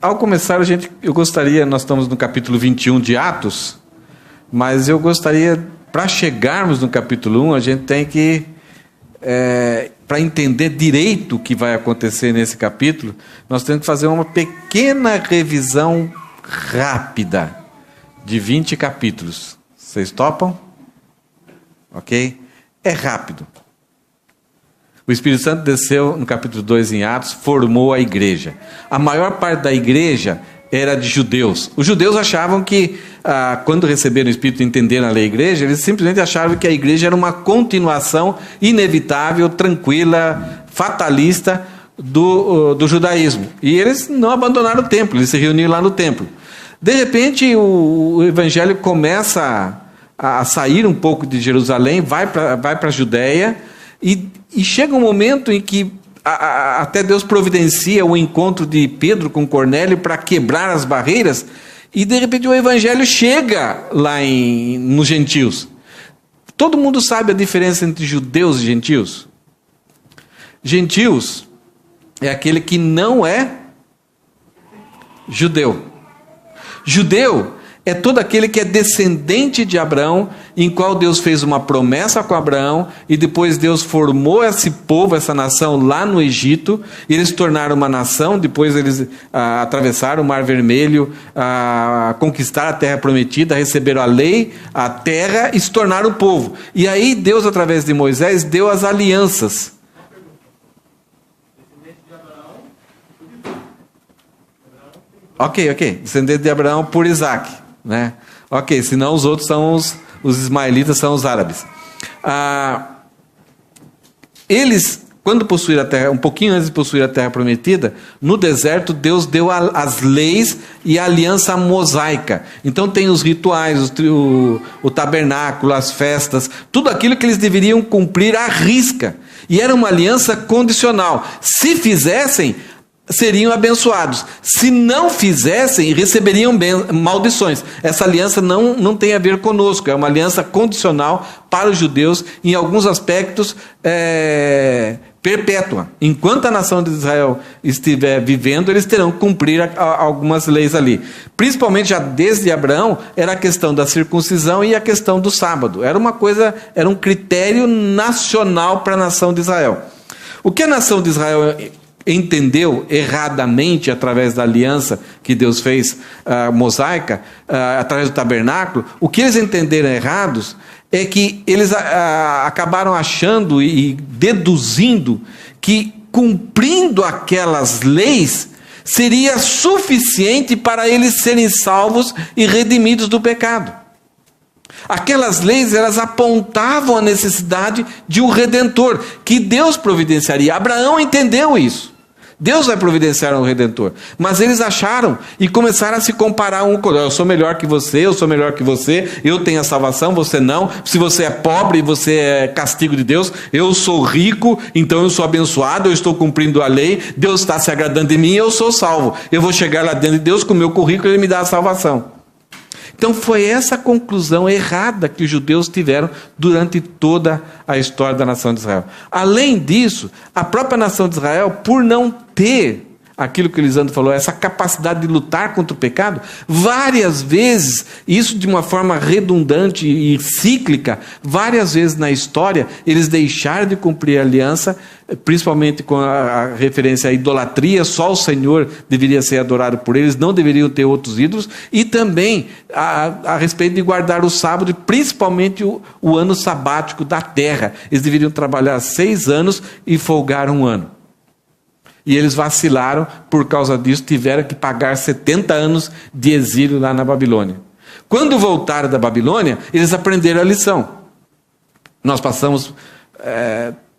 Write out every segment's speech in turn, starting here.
ao começar, eu gostaria, nós estamos no capítulo 21 de Atos, mas eu gostaria, para chegarmos no capítulo 1, a gente tem que, para entender direito o que vai acontecer nesse capítulo, nós temos que fazer uma pequena revisão rápida de 20 capítulos. Vocês topam? Ok? É rápido. O Espírito Santo desceu no capítulo 2 em Atos, formou a igreja. A maior parte da igreja era de judeus. Os judeus achavam que, quando receberam o Espírito e entenderam a lei da igreja, eles simplesmente achavam que a igreja era uma continuação inevitável, tranquila, fatalista do judaísmo. E eles não abandonaram o templo, eles se reuniram lá no templo. De repente, o evangelho começa a sair um pouco de Jerusalém, vai para a Judéia, e chega um momento em que até Deus providencia o encontro de Pedro com Cornélio para quebrar as barreiras, e de repente o evangelho chega lá nos gentios. Todo mundo sabe a diferença entre judeus e gentios? Gentios é aquele que não é judeu. Judeu é todo aquele que é descendente de Abraão, em qual Deus fez uma promessa com Abraão, e depois Deus formou esse povo, essa nação lá no Egito, e eles se tornaram uma nação, depois eles atravessaram o Mar Vermelho, conquistaram a terra prometida, receberam a lei, a terra, e se tornaram povo. E aí Deus, através de Moisés, deu as alianças. Ok, descendente de Abraão por Isaac, né? Ok, senão os outros são os ismaelitas, são os árabes. Eles, quando possuíram a terra, um pouquinho antes de possuir a terra prometida, no deserto Deus deu as leis e a aliança mosaica. Então tem os rituais, o tabernáculo, as festas, tudo aquilo que eles deveriam cumprir à risca. E era uma aliança condicional. Se fizessem, seriam abençoados. Se não fizessem, receberiam maldições. Essa aliança não tem a ver conosco. É uma aliança condicional para os judeus, em alguns aspectos perpétua. Enquanto a nação de Israel estiver vivendo, eles terão que cumprir algumas leis ali. Principalmente já desde Abraão, era a questão da circuncisão e a questão do sábado. Era um critério nacional para a nação de Israel. O que a nação de Israel entendeu erradamente, através da aliança que Deus fez mosaica, através do tabernáculo, o que eles entenderam errados é que eles acabaram achando e deduzindo que cumprindo aquelas leis seria suficiente para eles serem salvos e redimidos do pecado. Aquelas leis, elas apontavam a necessidade de um redentor, que Deus providenciaria. Abraão entendeu isso. Deus vai providenciar um redentor. Mas eles acharam e começaram a se comparar um com o outro. Eu sou melhor que você, eu sou melhor que você, eu tenho a salvação, você não. Se você é pobre, você é castigo de Deus. Eu sou rico, então eu sou abençoado, eu estou cumprindo a lei, Deus está se agradando de mim, eu sou salvo. Eu vou chegar lá dentro de Deus com o meu currículo e Ele me dá a salvação. Então foi essa conclusão errada que os judeus tiveram durante toda a história da nação de Israel. Além disso, a própria nação de Israel, por não ter aquilo que o Elisandro falou, essa capacidade de lutar contra o pecado, várias vezes, isso de uma forma redundante e cíclica, várias vezes na história, eles deixaram de cumprir a aliança, principalmente com a referência à idolatria, só o Senhor deveria ser adorado por eles, não deveriam ter outros ídolos, e também a respeito de guardar o sábado, principalmente o ano sabático da terra. Eles deveriam trabalhar 6 anos e folgar 1 ano. E eles vacilaram, por causa disso, tiveram que pagar 70 anos de exílio lá na Babilônia. Quando voltaram da Babilônia, eles aprenderam a lição. Nós passamos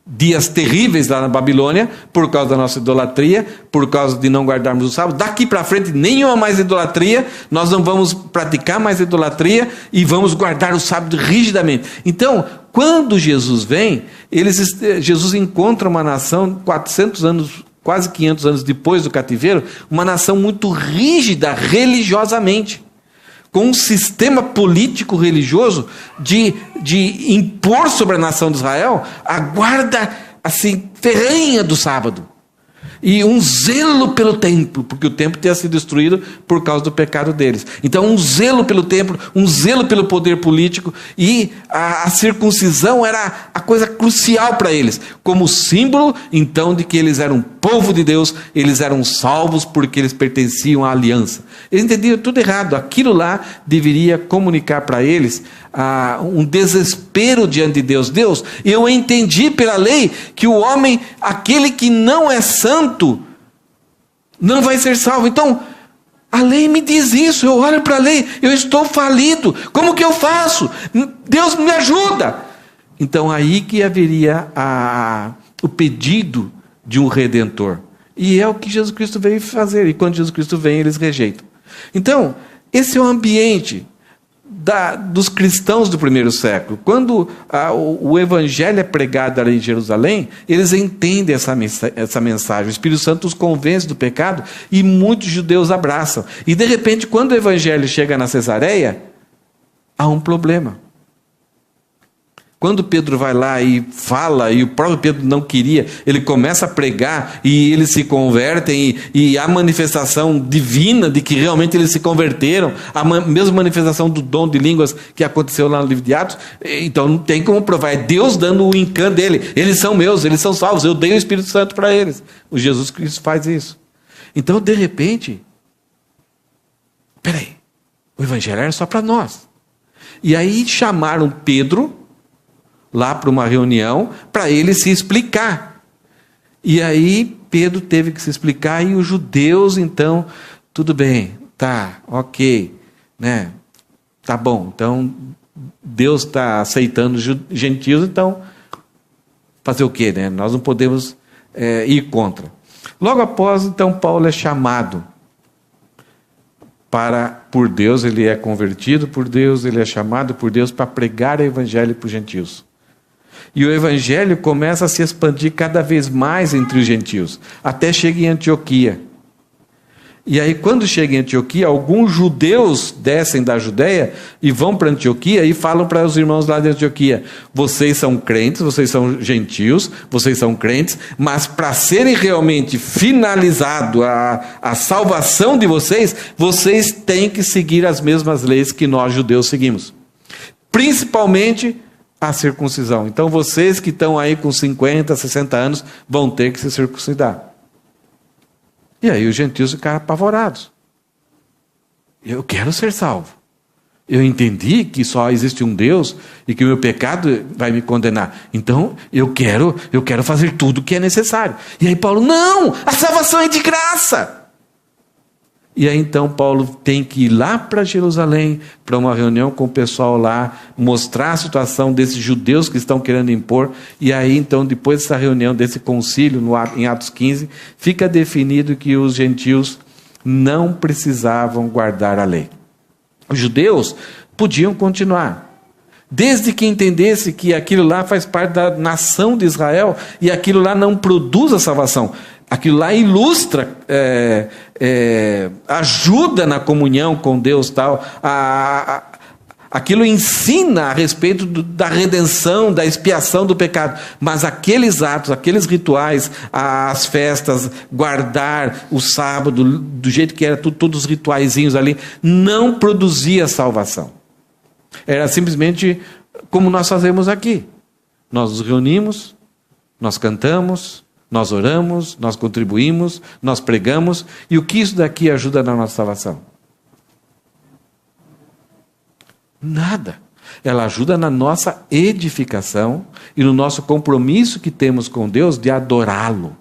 dias terríveis lá na Babilônia, por causa da nossa idolatria, por causa de não guardarmos o sábado. Daqui para frente, nenhuma mais idolatria, nós não vamos praticar mais idolatria e vamos guardar o sábado rigidamente. Então, quando Jesus vem, Jesus encontra uma nação 400 anos, quase 500 anos depois do cativeiro, uma nação muito rígida religiosamente, com um sistema político-religioso de impor sobre a nação de Israel a guarda assim, ferrenha do sábado. e um zelo pelo templo, porque o templo tinha sido destruído por causa do pecado deles. Então, um zelo pelo templo, um zelo pelo poder político, e a circuncisão era a coisa crucial para eles, como símbolo, então, de que eles eram povo de Deus, eles eram salvos porque eles pertenciam à aliança. Eles entendiam tudo errado. Aquilo lá deveria comunicar para eles um desespero diante de Deus. Deus, eu entendi pela lei que o homem, aquele que não é santo, não vai ser salvo. Então, a lei me diz isso, eu olho para a lei, eu estou falido, como que eu faço? Deus me ajuda. Então, aí que haveria o pedido de um Redentor. E é o que Jesus Cristo veio fazer, e quando Jesus Cristo vem, eles rejeitam. Então, esse é o ambiente dos cristãos do primeiro século. Quando o evangelho é pregado ali em Jerusalém, eles entendem essa mensagem. O Espírito Santo os convence do pecado e muitos judeus abraçam. E de repente, quando o evangelho chega na Cesareia, há um problema. Quando Pedro vai lá e fala, e o próprio Pedro não queria, ele começa a pregar e eles se convertem, e há manifestação divina de que realmente eles se converteram, a mesma manifestação do dom de línguas que aconteceu lá no livro de Atos. Então não tem como provar, é Deus dando o encanto dele, eles são meus, eles são salvos, eu dei o Espírito Santo para eles. O Jesus Cristo faz isso. Então, de repente, peraí, o evangelho era só para nós. E aí chamaram Pedro lá para uma reunião, para ele se explicar. E aí Pedro teve que se explicar, e os judeus, então, tudo bem, tá, ok, né? Tá bom, então Deus está aceitando os gentios, então fazer o quê, né? Nós não podemos ir contra. Logo após, então, Paulo é chamado por Deus, ele é convertido por Deus, ele é chamado por Deus para pregar o evangelho para os gentios. E o evangelho começa a se expandir cada vez mais entre os gentios, até chega em Antioquia. E aí, quando chega em Antioquia, alguns judeus descem da Judeia e vão para Antioquia e falam para os irmãos lá de Antioquia: vocês são crentes, vocês são gentios, vocês são crentes, mas para serem realmente finalizado a salvação de vocês, vocês têm que seguir as mesmas leis que nós judeus seguimos. Principalmente a circuncisão. Então vocês que estão aí com 50, 60 anos vão ter que se circuncidar. E aí os gentios ficaram apavorados. Eu quero ser salvo. Eu entendi que só existe um Deus e que o meu pecado vai me condenar. Então eu quero fazer tudo o que é necessário. E aí Paulo: não, a salvação é de graça. E aí então Paulo tem que ir lá para Jerusalém, para uma reunião com o pessoal lá, mostrar a situação desses judeus que estão querendo impor. E aí então, depois dessa reunião, desse concílio, em Atos 15, fica definido que os gentios não precisavam guardar a lei. Os judeus podiam continuar, desde que entendesse que aquilo lá faz parte da nação de Israel e aquilo lá não produz a salvação. Aquilo lá ilustra, ajuda na comunhão com Deus, tal. Aquilo ensina a respeito da redenção, da expiação do pecado. Mas aqueles atos, aqueles rituais, as festas, guardar o sábado, do jeito que era todos os rituaizinhos ali, não produzia salvação. Era simplesmente como nós fazemos aqui. Nós nos reunimos, nós cantamos, nós oramos, nós contribuímos, nós pregamos. E o que isso daqui ajuda na nossa salvação? Nada. Ela ajuda na nossa edificação e no nosso compromisso que temos com Deus de adorá-lo,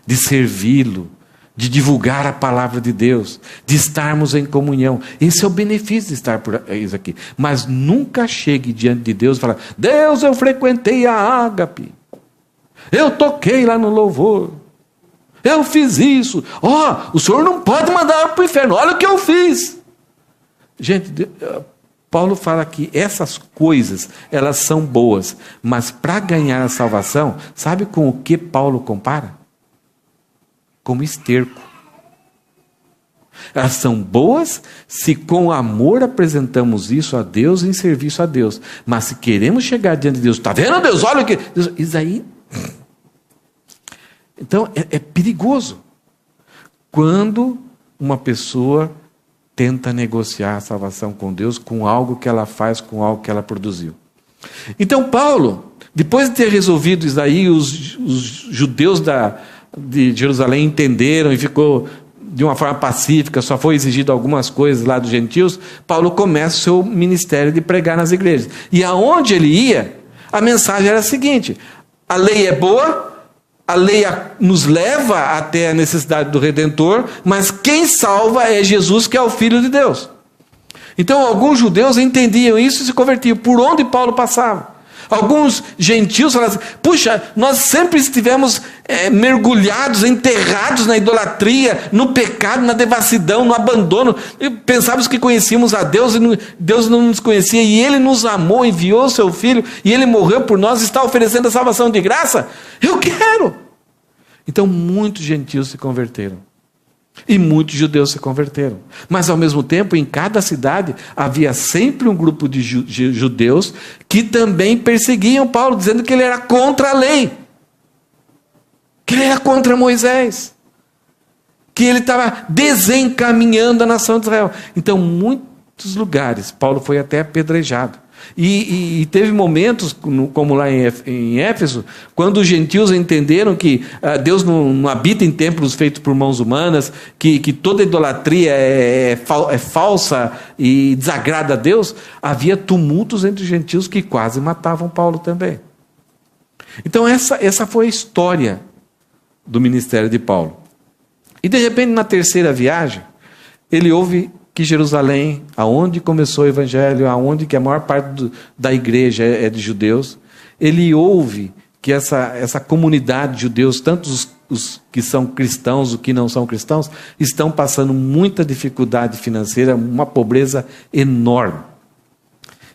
de servi-lo, de divulgar a palavra de Deus, de estarmos em comunhão. Esse é o benefício de estar por isso aqui. Mas nunca chegue diante de Deus e fale: Deus, eu frequentei a Ágape, eu toquei lá no louvor, eu fiz isso, o Senhor não pode mandar para o inferno, olha o que eu fiz. Gente, Paulo fala que essas coisas, elas são boas, mas para ganhar a salvação, sabe com o que Paulo compara? Como esterco. Elas são boas se com amor apresentamos isso a Deus em serviço a Deus. Mas se queremos chegar diante de Deus, está vendo, Deus? Olha o que... Isso aí... Então, é perigoso quando uma pessoa tenta negociar a salvação com Deus com algo que ela faz, com algo que ela produziu. Então, Paulo, depois de ter resolvido isso aí, os judeus de Jerusalém entenderam e ficou de uma forma pacífica, só foi exigido algumas coisas lá dos gentios, Paulo começa o seu ministério de pregar nas igrejas. E aonde ele ia, a mensagem era a seguinte: a lei é boa, a lei nos leva até a necessidade do Redentor, mas quem salva é Jesus, que é o Filho de Deus. Então alguns judeus entendiam isso e se convertiam por onde Paulo passava. Alguns gentios falavam assim: puxa, nós sempre estivemos mergulhados, enterrados na idolatria, no pecado, na devassidão, no abandono. Pensávamos que conhecíamos a Deus e Deus não nos conhecia, e Ele nos amou, enviou o seu Filho, e Ele morreu por nós, está oferecendo a salvação de graça. Eu quero! Então muitos gentios se converteram. E muitos judeus se converteram. Mas ao mesmo tempo, em cada cidade, havia sempre um grupo de judeus que também perseguiam Paulo, dizendo que ele era contra a lei, que ele era contra Moisés, que ele estava desencaminhando a nação de Israel. Então, muitos lugares, Paulo foi até apedrejado. E teve momentos, como lá em Éfeso, quando os gentios entenderam que Deus não habita em templos feitos por mãos humanas, que toda idolatria é falsa e desagrada a Deus, havia tumultos entre os gentios que quase matavam Paulo também. Então essa foi a história do ministério de Paulo. E de repente, na terceira viagem, ele ouve que Jerusalém, aonde começou o evangelho, aonde que a maior parte da igreja é de judeus, ele ouve que essa comunidade de judeus, tanto os que são cristãos, os que não são cristãos, estão passando muita dificuldade financeira, uma pobreza enorme.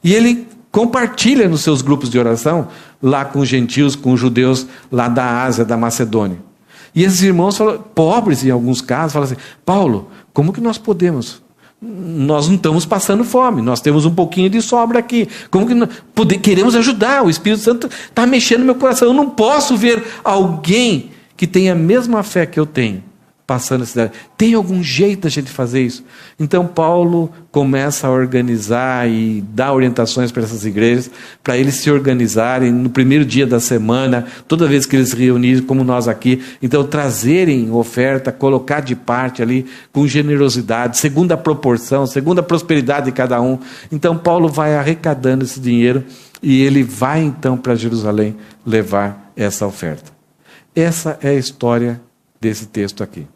E ele compartilha nos seus grupos de oração, lá com os gentios, com os judeus lá da Ásia, da Macedônia. E esses irmãos, pobres em alguns casos, falam assim: Paulo, como que nós podemos? Nós não estamos passando fome, nós temos um pouquinho de sobra aqui. Como que queremos ajudar? O Espírito Santo está mexendo no meu coração. Eu não posso ver alguém que tenha a mesma fé que eu tenho passando essa cidade. Tem algum jeito da gente fazer isso? Então Paulo começa a organizar e dar orientações para essas igrejas, para eles se organizarem no primeiro dia da semana, toda vez que eles se reunirem, como nós aqui, então trazerem oferta, colocar de parte ali com generosidade, segundo a proporção, segundo a prosperidade de cada um. Então Paulo vai arrecadando esse dinheiro e ele vai então para Jerusalém levar essa oferta. Essa é a história desse texto aqui.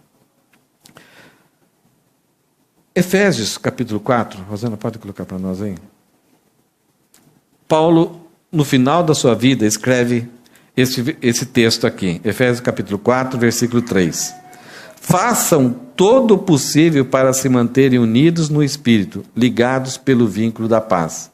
Efésios capítulo 4, Rosana, pode colocar para nós aí? Paulo, no final da sua vida, escreve esse texto aqui, Efésios capítulo 4, versículo 3. Façam todo o possível para se manterem unidos no Espírito, ligados pelo vínculo da paz.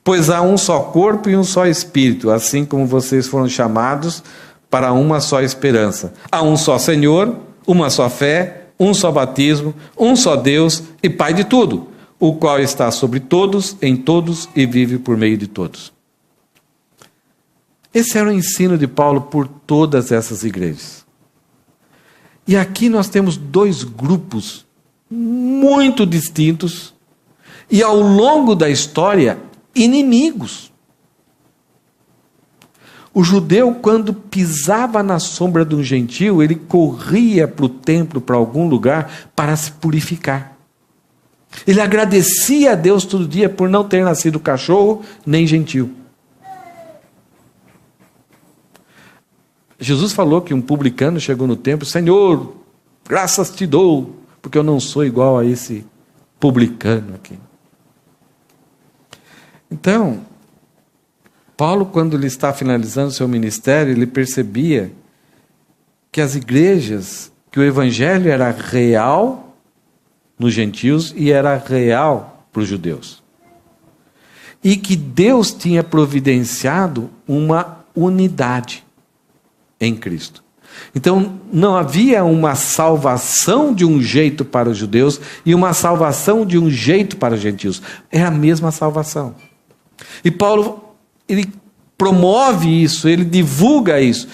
Pois há um só corpo e um só Espírito, assim como vocês foram chamados para uma só esperança. Há um só Senhor, uma só fé, um só batismo, um só Deus e Pai de tudo, o qual está sobre todos, em todos e vive por meio de todos. Esse era o ensino de Paulo por todas essas igrejas. E aqui nós temos dois grupos muito distintos e ao longo da história inimigos. O judeu, quando pisava na sombra de um gentio, ele corria para o templo, para algum lugar, para se purificar. Ele agradecia a Deus todo dia por não ter nascido cachorro nem gentio. Jesus falou que um publicano chegou no templo: Senhor, graças te dou, porque eu não sou igual a esse publicano aqui. Então, Paulo, quando ele está finalizando seu ministério, ele percebia que as igrejas, que o evangelho era real nos gentios e era real para os judeus. E que Deus tinha providenciado uma unidade em Cristo. Então, não havia uma salvação de um jeito para os judeus e uma salvação de um jeito para os gentios. É a mesma salvação. E Paulo, ele promove isso, ele divulga isso,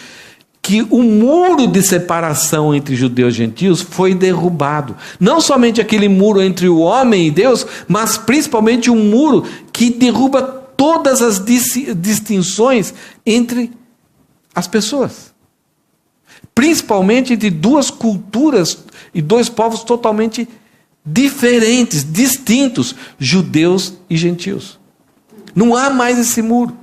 que o muro de separação entre judeus e gentios foi derrubado. Não somente aquele muro entre o homem e Deus, mas principalmente um muro que derruba todas as distinções entre as pessoas. Principalmente entre duas culturas e dois povos totalmente diferentes, distintos, judeus e gentios. Não há mais esse muro.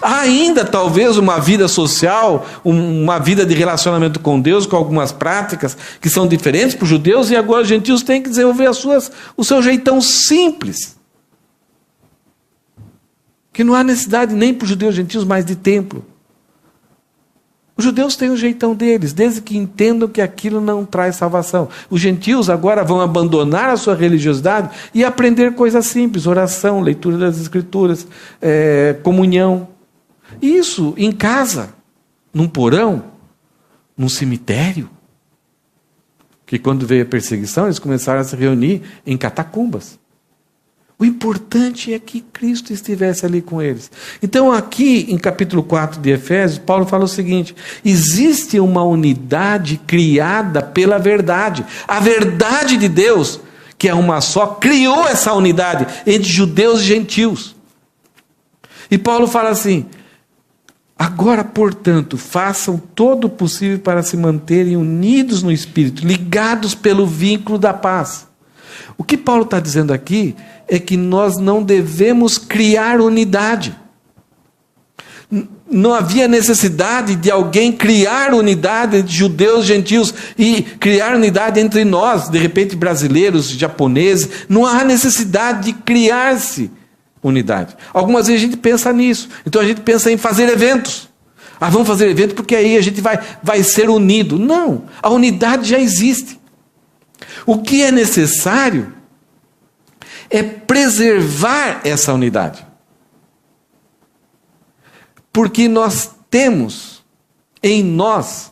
Há ainda talvez uma vida social, uma vida de relacionamento com Deus, com algumas práticas que são diferentes para os judeus, e agora os gentios têm que desenvolver o seu jeitão simples. Que não há necessidade nem para os judeus e gentios mais de templo. Os judeus têm o jeitão deles, desde que entendam que aquilo não traz salvação. Os gentios agora vão abandonar a sua religiosidade e aprender coisas simples, oração, leitura das escrituras, comunhão. Isso em casa, num porão, num cemitério. Que quando veio a perseguição, eles começaram a se reunir em catacumbas. O importante é que Cristo estivesse ali com eles. Então aqui, em capítulo 4 de Efésios, Paulo fala o seguinte: existe uma unidade criada pela verdade. A verdade de Deus, que é uma só, criou essa unidade entre judeus e gentios. E Paulo fala assim: agora, portanto, façam todo o possível para se manterem unidos no Espírito, ligados pelo vínculo da paz. O que Paulo está dizendo aqui é que nós não devemos criar unidade. Não havia necessidade de alguém criar unidade entre judeus e gentios e criar unidade entre nós, de repente brasileiros, japoneses. Não há necessidade de criar-se unidade. Algumas vezes a gente pensa nisso. Então a gente pensa em fazer eventos. Vamos fazer evento porque aí a gente vai ser unido. Não, a unidade já existe. O que é necessário é preservar essa unidade. Porque nós temos em nós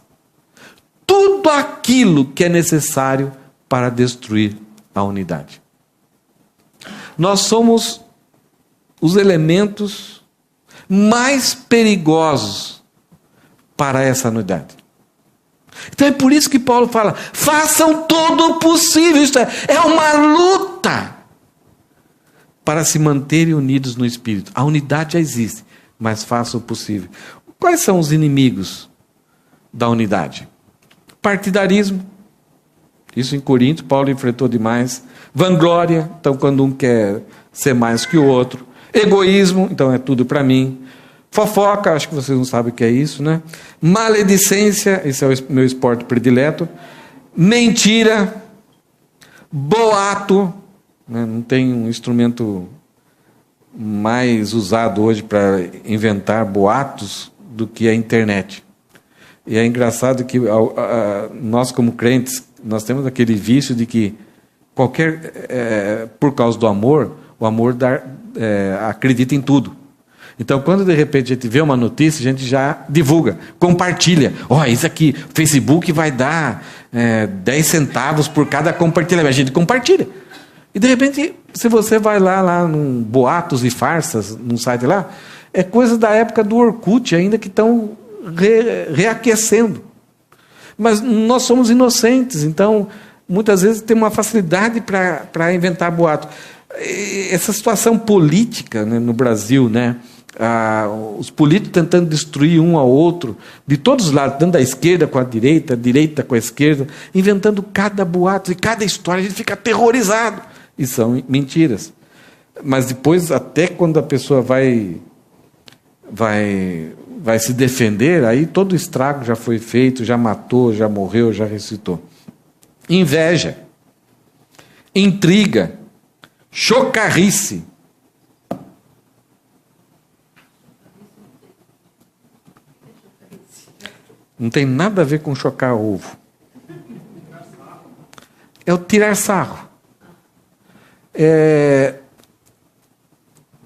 tudo aquilo que é necessário para destruir a unidade. Nós somos os elementos mais perigosos para essa unidade. Então é por isso que Paulo fala: façam todo o possível. Isso é uma luta para se manterem unidos no Espírito. A unidade já existe, mas façam o possível. Quais são os inimigos da unidade? Partidarismo. Isso em Corinto, Paulo enfrentou demais. Vanglória, então quando um quer ser mais que o outro. Egoísmo, então é tudo para mim. Fofoca, acho que vocês não sabem o que é isso, né? Maledicência, esse é o meu esporte predileto. Mentira. Boato, né? Não tem um instrumento mais usado hoje para inventar boatos do que a internet. E é engraçado que nós, como crentes, nós temos aquele vício de que por causa do amor, o amor acredita em tudo. Então, quando de repente a gente vê uma notícia, a gente já divulga, compartilha. Isso aqui, o Facebook vai dar 10 centavos por cada compartilhamento. A gente compartilha. E de repente, se você vai lá num Boatos e Farsas, num site lá, é coisa da época do Orkut ainda que estão reaquecendo. Mas nós somos inocentes, então muitas vezes tem uma facilidade para inventar boato. Essa situação política, né, no Brasil, né, os políticos tentando destruir um ao outro, de todos os lados, tanto da esquerda com a direita com a esquerda, inventando cada boato e cada história, a gente fica aterrorizado. E são mentiras. Mas depois, até quando a pessoa vai se defender, aí todo o estrago já foi feito, já matou, já morreu, já ressuscitou. Inveja, intriga, chocarrice. Não tem nada a ver com chocar ovo. É o tirar sarro.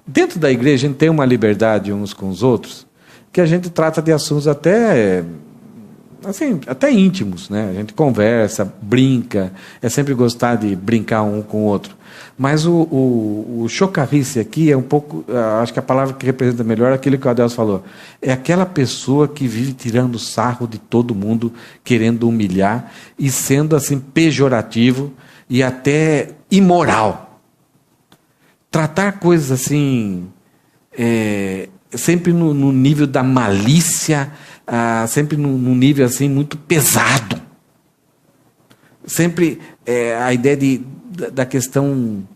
Dentro da igreja a gente tem uma liberdade uns com os outros, que a gente trata de assuntos até assim, até íntimos, né? A gente conversa, brinca, é sempre gostar de brincar um com o outro. Mas o chocarrice aqui é um pouco, acho que a palavra que representa melhor é aquilo que o Adelso falou. É aquela pessoa que vive tirando sarro de todo mundo, querendo humilhar e sendo assim pejorativo e até imoral. Tratar coisas assim, sempre no nível da malícia, sempre num nível assim muito pesado. Sempre a ideia da questão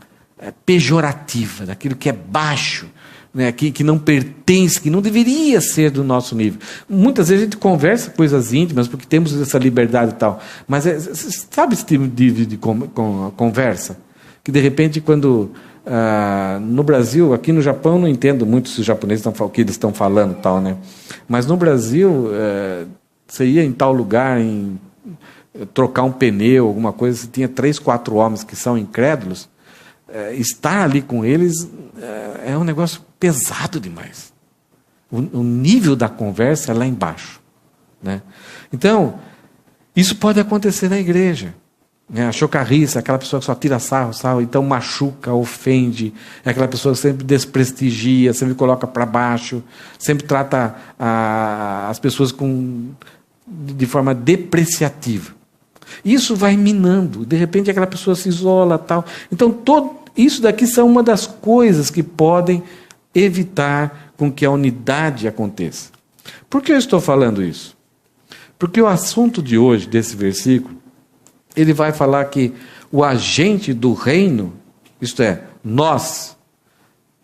pejorativa, daquilo que é baixo, né, que não pertence, que não deveria ser do nosso nível. Muitas vezes a gente conversa coisas íntimas, porque temos essa liberdade e tal, mas sabe esse tipo de conversa? Que de repente quando no Brasil, aqui no Japão não entendo muito se os japoneses o que eles estão falando e tal, né? Mas no Brasil, você ia em tal lugar, trocar um pneu, alguma coisa, se tinha 3, 4 homens que são incrédulos, estar ali com eles é um negócio pesado demais. O nível da conversa é lá embaixo, né? Então, isso pode acontecer na igreja, né? A chocarriça, aquela pessoa que só tira sarro, então machuca, ofende, é aquela pessoa que sempre desprestigia, sempre coloca para baixo, sempre trata as pessoas de forma depreciativa. Isso vai minando, de repente aquela pessoa se isola, tal. Então, isso daqui são uma das coisas que podem evitar com que a unidade aconteça. Por que eu estou falando isso? Porque o assunto de hoje, desse versículo, ele vai falar que o agente do reino, isto é, nós,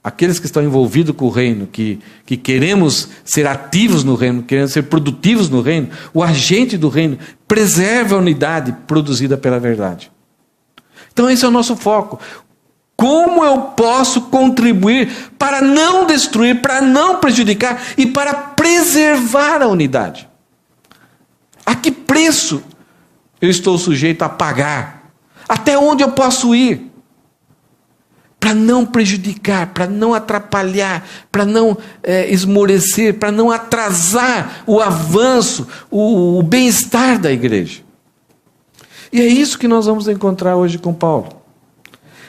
aqueles que estão envolvidos com o reino, que queremos ser ativos no reino, queremos ser produtivos no reino, o agente do reino preserva a unidade produzida pela verdade. Então esse é o nosso foco. Como eu posso contribuir para não destruir, para não prejudicar e para preservar a unidade? A que preço eu estou sujeito a pagar? Até onde eu posso ir? Para não prejudicar, para não atrapalhar, para não esmorecer, para não atrasar o avanço, o bem-estar da igreja. E é isso que nós vamos encontrar hoje com Paulo.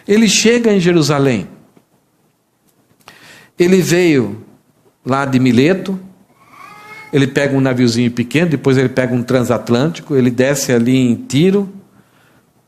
Ele chega em Jerusalém. Ele veio lá de Mileto, ele pega um naviozinho pequeno, depois ele pega um transatlântico, ele desce ali em Tiro,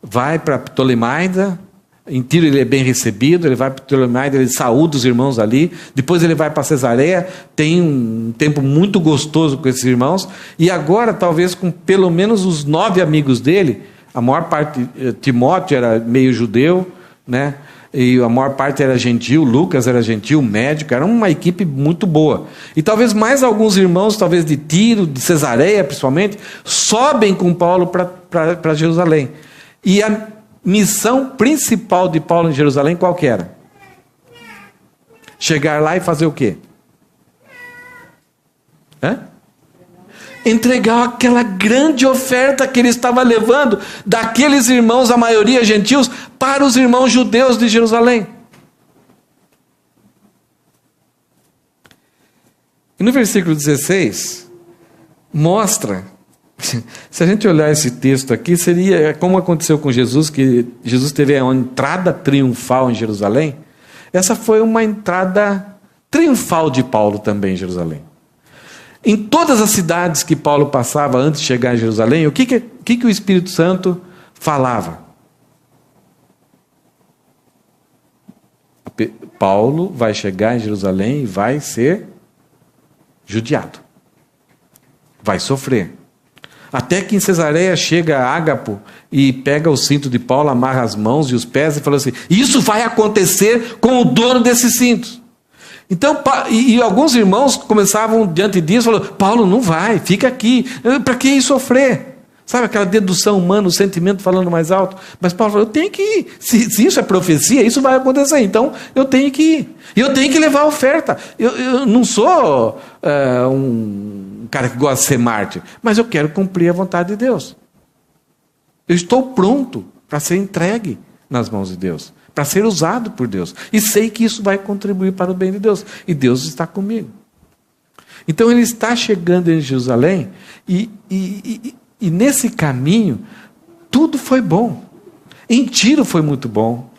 vai para Ptolemaida. Em Tiro ele é bem recebido, ele vai para Ptolemaida, ele saúda os irmãos ali, depois ele vai para Cesareia, tem um tempo muito gostoso com esses irmãos, e agora talvez com pelo menos os 9 amigos dele, a maior parte, Timóteo era meio judeu, né? E a maior parte era gentil, Lucas era gentil, médico, era uma equipe muito boa. E talvez mais alguns irmãos, talvez de Tiro, de Cesareia principalmente, sobem com Paulo para Jerusalém. E a missão principal de Paulo em Jerusalém qual que era? Chegar lá e fazer o quê? Entregar aquela grande oferta que ele estava levando daqueles irmãos, a maioria gentios, para os irmãos judeus de Jerusalém. E no versículo 16, mostra, se a gente olhar esse texto aqui, seria como aconteceu com Jesus, que Jesus teve uma entrada triunfal em Jerusalém. Essa foi uma entrada triunfal de Paulo também em Jerusalém. Em todas as cidades que Paulo passava antes de chegar em Jerusalém, o que o Espírito Santo falava? Paulo vai chegar em Jerusalém e vai ser judiado. Vai sofrer. Até que em Cesareia chega Ágapo e pega o cinto de Paulo, amarra as mãos e os pés e fala assim: isso vai acontecer com o dono desses cintos. Então, e alguns irmãos começavam diante disso, falaram: Paulo, não vai, fica aqui, para que ir sofrer? Sabe aquela dedução humana, o sentimento falando mais alto? Mas Paulo falou: eu tenho que ir, se isso é profecia, isso vai acontecer, então eu tenho que ir, e eu tenho que levar a oferta. Eu não sou um cara que gosta de ser mártir, mas eu quero cumprir a vontade de Deus. Eu estou pronto para ser entregue nas mãos de Deus, para ser usado por Deus. E sei que isso vai contribuir para o bem de Deus. E Deus está comigo. Então ele está chegando em Jerusalém e nesse caminho tudo foi bom. Em Tiro foi muito bom,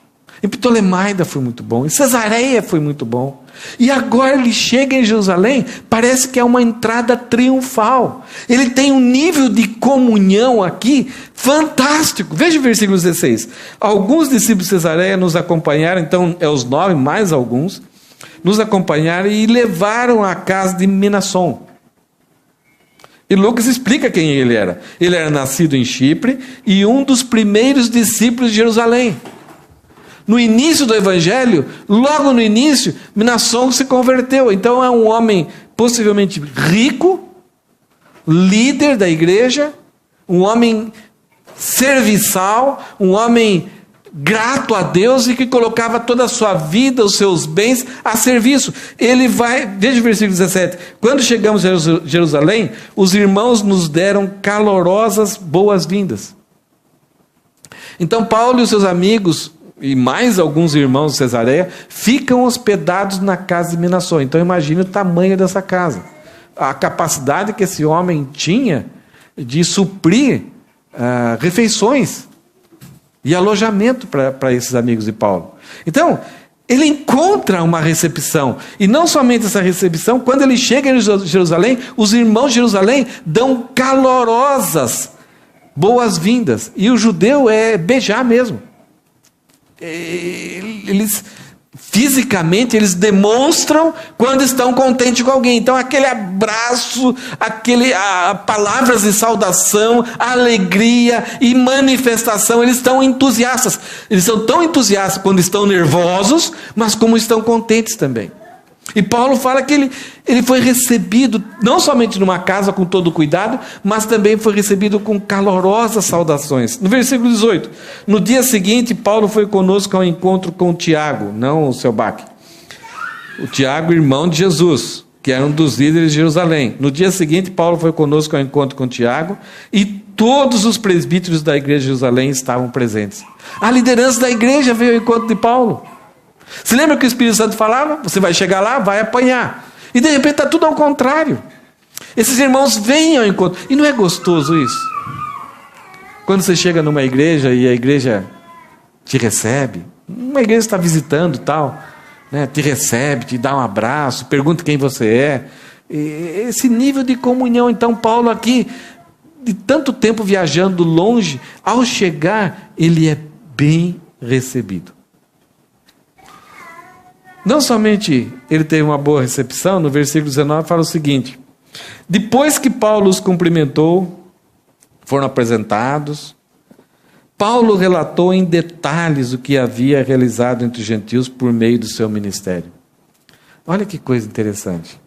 em Ptolemaida foi muito bom, em Cesareia foi muito bom. E agora ele chega em Jerusalém, parece que é uma entrada triunfal. Ele tem um nível de comunhão aqui fantástico. Veja o versículo 16. Alguns discípulos de Cesareia nos acompanharam, então é os 9 mais alguns, nos acompanharam e levaram à casa de Minasson. E Lucas explica quem ele era. Ele era nascido em Chipre e um dos primeiros discípulos de Jerusalém. No início do evangelho, logo no início, Minasson se converteu. Então é um homem possivelmente rico, líder da igreja, um homem serviçal, um homem grato a Deus e que colocava toda a sua vida, os seus bens a serviço. Ele vai, veja o versículo 17, quando chegamos a Jerusalém, os irmãos nos deram calorosas boas-vindas. Então Paulo e os seus amigos e mais alguns irmãos de Cesareia ficam hospedados na casa de Minasson. Então imagine o tamanho dessa casa, a capacidade que esse homem tinha de suprir refeições e alojamento para esses amigos de Paulo. Então ele encontra uma recepção, e não somente essa recepção, quando ele chega em Jerusalém, os irmãos de Jerusalém dão calorosas boas-vindas, e o judeu é beijar mesmo. Eles fisicamente eles demonstram quando estão contentes com alguém. Então aquele abraço, palavras de saudação, alegria e manifestação, eles estão entusiastas. Eles são tão entusiastas quando estão nervosos, mas como estão contentes também. E Paulo fala que ele foi recebido não somente numa casa com todo cuidado, mas também foi recebido com calorosas saudações. No versículo 18, no dia seguinte Paulo foi conosco ao encontro com Tiago, não o seu Baque. O Tiago, irmão de Jesus, que era um dos líderes de Jerusalém. No dia seguinte Paulo foi conosco ao encontro com Tiago e todos os presbíteros da igreja de Jerusalém estavam presentes. A liderança da igreja veio ao encontro de Paulo. Se lembra que o Espírito Santo falava? Você vai chegar lá, vai apanhar. E de repente está tudo ao contrário. Esses irmãos vêm ao encontro. E não é gostoso isso? Quando você chega numa igreja e a igreja te recebe, uma igreja está visitando tal, né, te recebe, te dá um abraço, pergunta quem você é. E esse nível de comunhão. Então Paulo aqui, de tanto tempo viajando longe, ao chegar, ele é bem recebido. Não somente ele teve uma boa recepção, no versículo 19 fala o seguinte: depois que Paulo os cumprimentou, foram apresentados, Paulo relatou em detalhes o que havia realizado entre os gentios por meio do seu ministério. Olha que coisa interessante.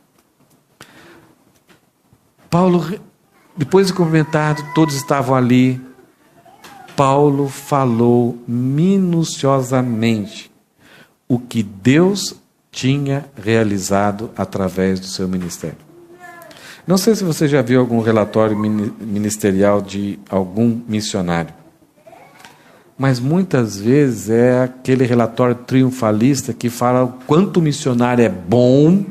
Paulo, depois de cumprimentado, todos estavam ali, Paulo falou minuciosamente o que Deus tinha realizado através do seu ministério. Não sei se você já viu algum relatório ministerial de algum missionário, mas muitas vezes é aquele relatório triunfalista que fala o quanto o missionário é bom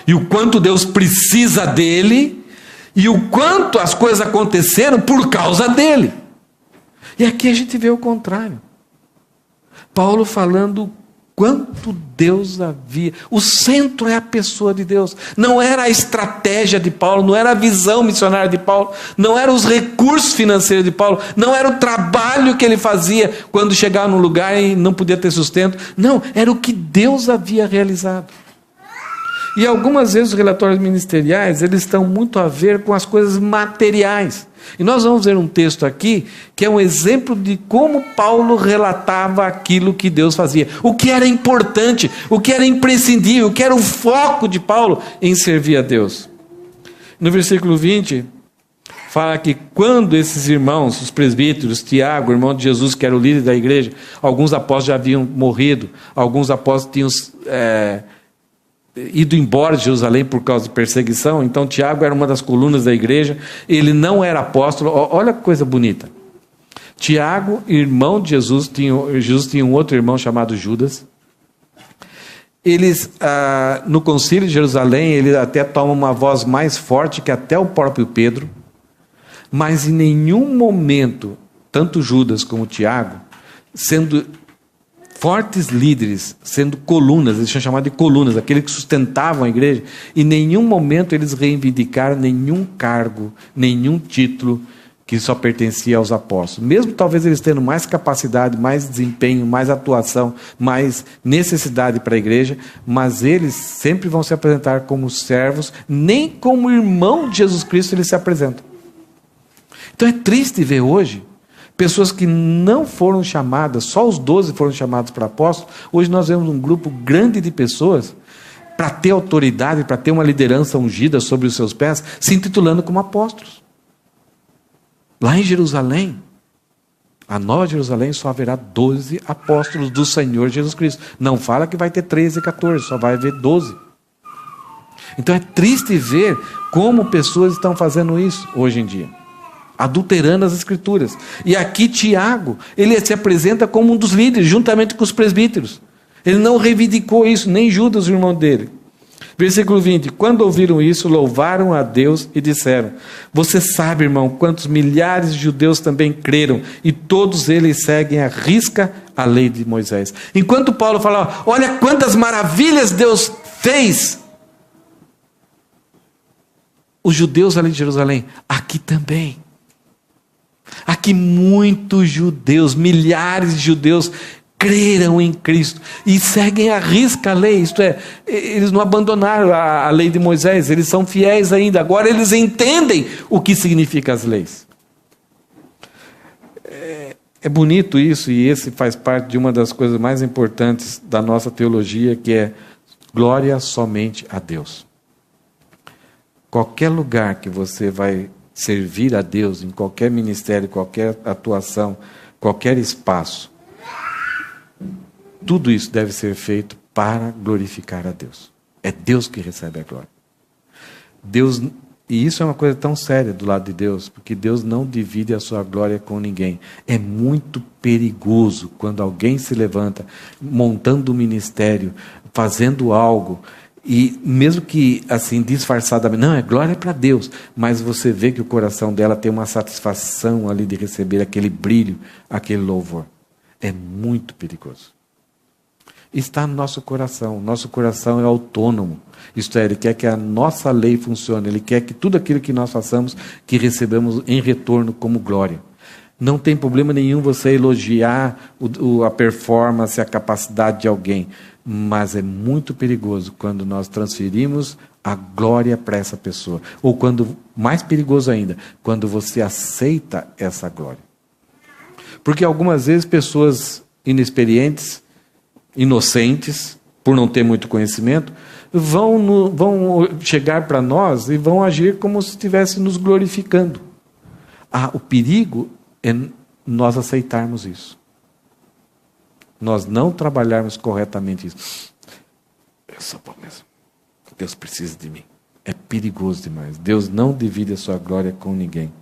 e o quanto Deus precisa dele e o quanto as coisas aconteceram por causa dele. E aqui a gente vê o contrário. Paulo falando quanto Deus havia. O centro é a pessoa de Deus. Não era a estratégia de Paulo, não era a visão missionária de Paulo, não eram os recursos financeiros de Paulo, não era o trabalho que ele fazia quando chegava num lugar e não podia ter sustento. Não, era o que Deus havia realizado. E algumas vezes os relatórios ministeriais, eles estão muito a ver com as coisas materiais. E nós vamos ver um texto aqui, que é um exemplo de como Paulo relatava aquilo que Deus fazia. O que era importante, o que era imprescindível, o que era o foco de Paulo em servir a Deus. No versículo 20, fala que quando esses irmãos, os presbíteros, Tiago, irmão de Jesus, que era o líder da igreja, alguns apóstolos já haviam morrido, alguns apóstolos tinham ido embora de Jerusalém por causa de perseguição. Então Tiago era uma das colunas da igreja, ele não era apóstolo. Olha que coisa bonita. Tiago, irmão de Jesus tinha um outro irmão chamado Judas. eles, no concílio de Jerusalém, ele até toma uma voz mais forte que até o próprio Pedro, mas em nenhum momento, tanto Judas como Tiago, sendo fortes líderes, sendo colunas, eles tinham chamado de colunas, aqueles que sustentavam a igreja, em nenhum momento eles reivindicaram nenhum cargo, nenhum título que só pertencia aos apóstolos. Mesmo talvez eles tendo mais capacidade, mais desempenho, mais atuação, mais necessidade para a igreja, mas eles sempre vão se apresentar como servos, nem como irmão de Jesus Cristo eles se apresentam. Então é triste ver hoje pessoas que não foram chamadas, só os 12 foram chamados para apóstolos. Hoje nós vemos um grupo grande de pessoas, para ter autoridade, para ter uma liderança ungida sobre os seus pés, se intitulando como apóstolos. Lá em Jerusalém, a Nova Jerusalém, só haverá 12 apóstolos do Senhor Jesus Cristo. Não fala que vai ter 13 e 14, só vai haver 12. Então é triste ver como pessoas estão fazendo isso hoje em dia, adulterando as Escrituras. E aqui Tiago, ele se apresenta como um dos líderes, juntamente com os presbíteros. Ele não reivindicou isso, nem Judas, o irmão dele. Versículo 20, quando ouviram isso, louvaram a Deus e disseram: você sabe, irmão, quantos milhares de judeus também creram, e todos eles seguem à risca a lei de Moisés. Enquanto Paulo falava, olha quantas maravilhas Deus fez, os judeus ali de Jerusalém, aqui também. Aqui muitos judeus, milhares de judeus creram em Cristo e seguem à risca a lei, isto é, eles não abandonaram a lei de Moisés, eles são fiéis ainda, agora eles entendem o que significa as leis. É bonito isso, e esse faz parte de uma das coisas mais importantes da nossa teologia, que é glória somente a Deus. Qualquer lugar que você vai servir a Deus, em qualquer ministério, qualquer atuação, qualquer espaço, tudo isso deve ser feito para glorificar a Deus. É Deus que recebe a glória. Deus, e isso é uma coisa tão séria do lado de Deus, porque Deus não divide a sua glória com ninguém. É muito perigoso quando alguém se levanta, montando um ministério, fazendo algo, e mesmo que assim disfarçadamente, não, é glória para Deus, mas você vê que o coração dela tem uma satisfação ali de receber aquele brilho, aquele louvor. É muito perigoso. Está no nosso coração é autônomo, isto é, ele quer que a nossa lei funcione, ele quer que tudo aquilo que nós façamos, que recebamos em retorno como glória. Não tem problema nenhum você elogiar a performance, a capacidade de alguém, mas é muito perigoso quando nós transferimos a glória para essa pessoa, ou quando, mais perigoso ainda, quando você aceita essa glória. Porque algumas vezes pessoas inexperientes, inocentes, por não ter muito conhecimento, vão chegar para nós e vão agir como se estivesse nos glorificando. O perigo é nós aceitarmos isso. Nós não trabalharmos corretamente isso. Eu sou bom mesmo. Deus precisa de mim. É perigoso demais. Deus não divide a sua glória com ninguém.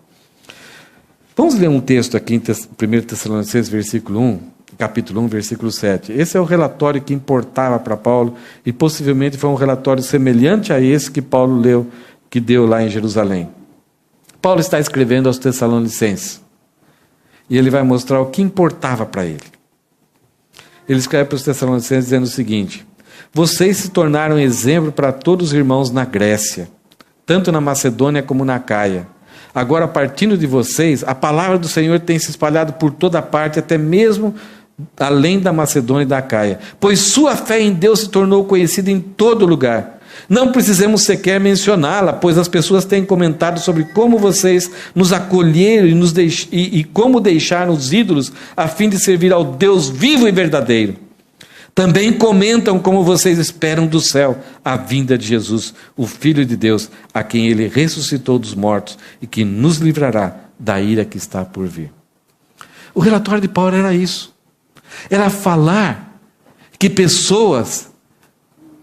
Vamos ler um texto aqui em 1 Tessalonicenses, capítulo 1, versículo 7. Esse é o relatório que importava para Paulo, e possivelmente foi um relatório semelhante a esse que Paulo leu, que deu lá em Jerusalém. Paulo está escrevendo aos Tessalonicenses, e ele vai mostrar o que importava para ele. Ele escreve para os Tessalonicenses dizendo o seguinte: vocês se tornaram exemplo para todos os irmãos na Grécia, tanto na Macedônia como na Caia. Agora, partindo de vocês, a palavra do Senhor tem se espalhado por toda parte, até mesmo além da Macedônia e da Caia, pois sua fé em Deus se tornou conhecida em todo lugar. Não precisamos sequer mencioná-la, pois as pessoas têm comentado sobre como vocês nos acolheram e como deixaram os ídolos a fim de servir ao Deus vivo e verdadeiro. Também comentam como vocês esperam do céu a vinda de Jesus, o Filho de Deus, a quem Ele ressuscitou dos mortos e que nos livrará da ira que está por vir. O relatório de Paulo era isso. Era falar que pessoas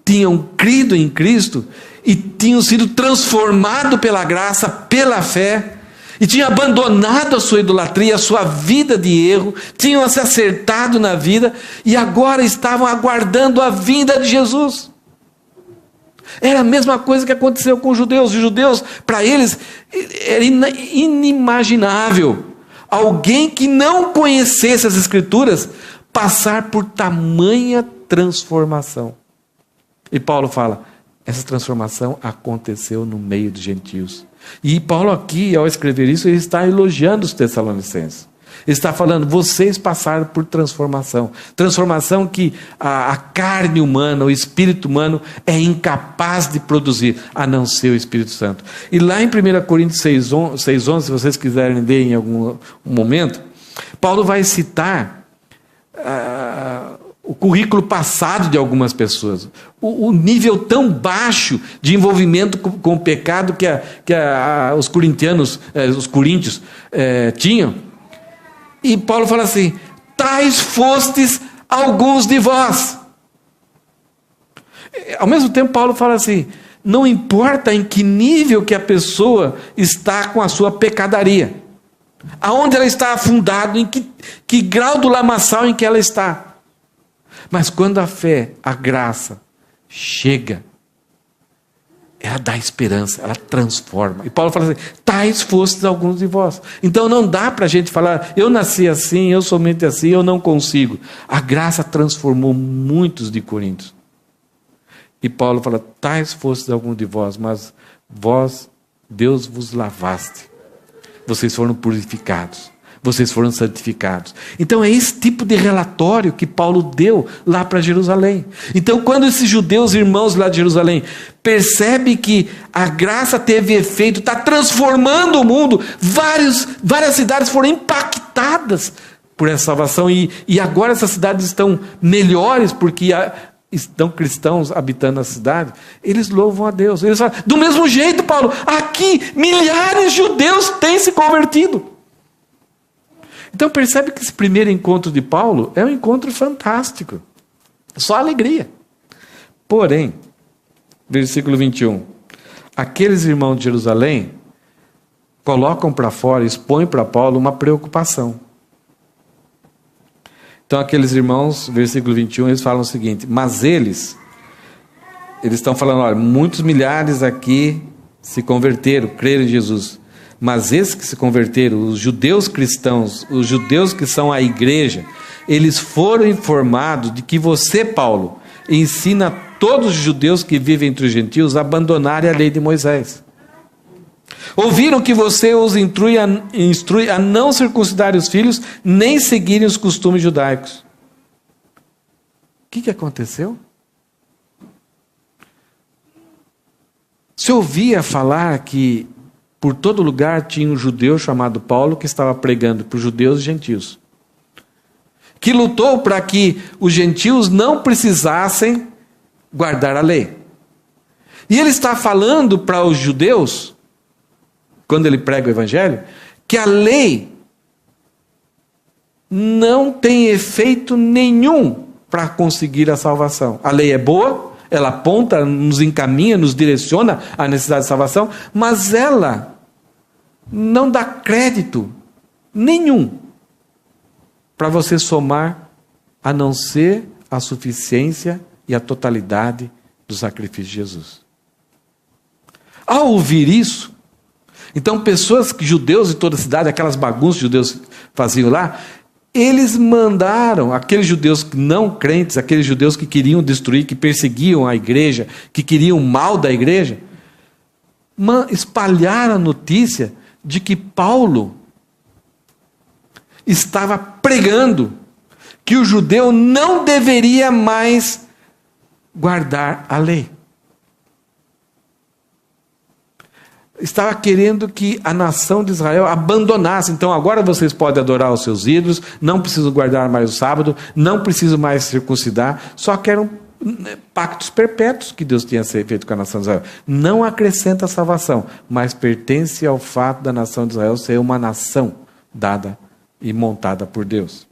tinham crido em Cristo e tinham sido transformados pela graça, pela fé, e tinham abandonado a sua idolatria, a sua vida de erro, tinham se acertado na vida e agora estavam aguardando a vinda de Jesus. Era a mesma coisa que aconteceu com os judeus. Os judeus, para eles, era inimaginável alguém que não conhecesse as Escrituras passar por tamanha transformação. E Paulo fala, essa transformação aconteceu no meio dos gentios. E Paulo aqui, ao escrever isso, ele está elogiando os Tessalonicenses. Ele está falando, vocês passaram por transformação. Transformação que a carne humana, o espírito humano é incapaz de produzir, a não ser o Espírito Santo. E lá em 1 Coríntios 6:11, se vocês quiserem ler em algum momento, Paulo vai citar o currículo passado de algumas pessoas. O nível tão baixo de envolvimento com o pecado que os coríntios tinham. E Paulo fala assim, tais fostes alguns de vós. Ao mesmo tempo Paulo fala assim, não importa em que nível que a pessoa está com a sua pecadaria, aonde ela está afundada, em que grau do lamaçal em que ela está. Mas quando a fé, a graça, chega, ela dá esperança, ela transforma. E Paulo fala assim, tais fostes alguns de vós. Então não dá para a gente falar, eu nasci assim, eu somente assim, eu não consigo. A graça transformou muitos de Coríntios. E Paulo fala, tais fostes alguns de vós, mas vós, Deus vos lavaste. Vocês foram purificados. Vocês foram santificados. Então é esse tipo de relatório que Paulo deu lá para Jerusalém. Então quando esses judeus irmãos lá de Jerusalém percebem que a graça teve efeito, está transformando o mundo, várias cidades foram impactadas por essa salvação e agora essas cidades estão melhores porque estão cristãos habitando a cidade, eles louvam a Deus. Eles falam, do mesmo jeito, Paulo, aqui milhares de judeus têm se convertido. Então percebe que esse primeiro encontro de Paulo é um encontro fantástico. Só alegria. Porém, versículo 21. Aqueles irmãos de Jerusalém colocam para fora, expõem para Paulo uma preocupação. Então aqueles irmãos, versículo 21, eles falam o seguinte, mas eles estão falando, olha, muitos milhares aqui se converteram, creram em Jesus. Mas esses que se converteram, os judeus cristãos, os judeus que são a igreja, eles foram informados de que você, Paulo, ensina todos os judeus que vivem entre os gentios a abandonarem a lei de Moisés. Ouviram que você os instrui a não circuncidar os filhos, nem seguirem os costumes judaicos. O que aconteceu? Se ouvia falar que por todo lugar tinha um judeu chamado Paulo que estava pregando para os judeus e gentios. Que lutou para que os gentios não precisassem guardar a lei. E ele está falando para os judeus, quando ele prega o evangelho, que a lei não tem efeito nenhum para conseguir a salvação. A lei é boa, ela aponta, nos encaminha, nos direciona à necessidade de salvação, mas ela não dá crédito nenhum para você somar, a não ser a suficiência e a totalidade do sacrifício de Jesus. Ao ouvir isso, então pessoas, judeus de toda a cidade, aquelas bagunças que os judeus faziam lá, eles mandaram aqueles judeus não crentes, aqueles judeus que queriam destruir, que perseguiam a igreja, que queriam o mal da igreja, espalharam a notícia de que Paulo estava pregando que o judeu não deveria mais guardar a lei. Estava querendo que a nação de Israel abandonasse. Então agora vocês podem adorar os seus ídolos, não precisam guardar mais o sábado, não precisam mais circuncidar, só que eram pactos perpétuos que Deus tinha feito com a nação de Israel. Não acrescenta a salvação, mas pertence ao fato da nação de Israel ser uma nação dada e montada por Deus.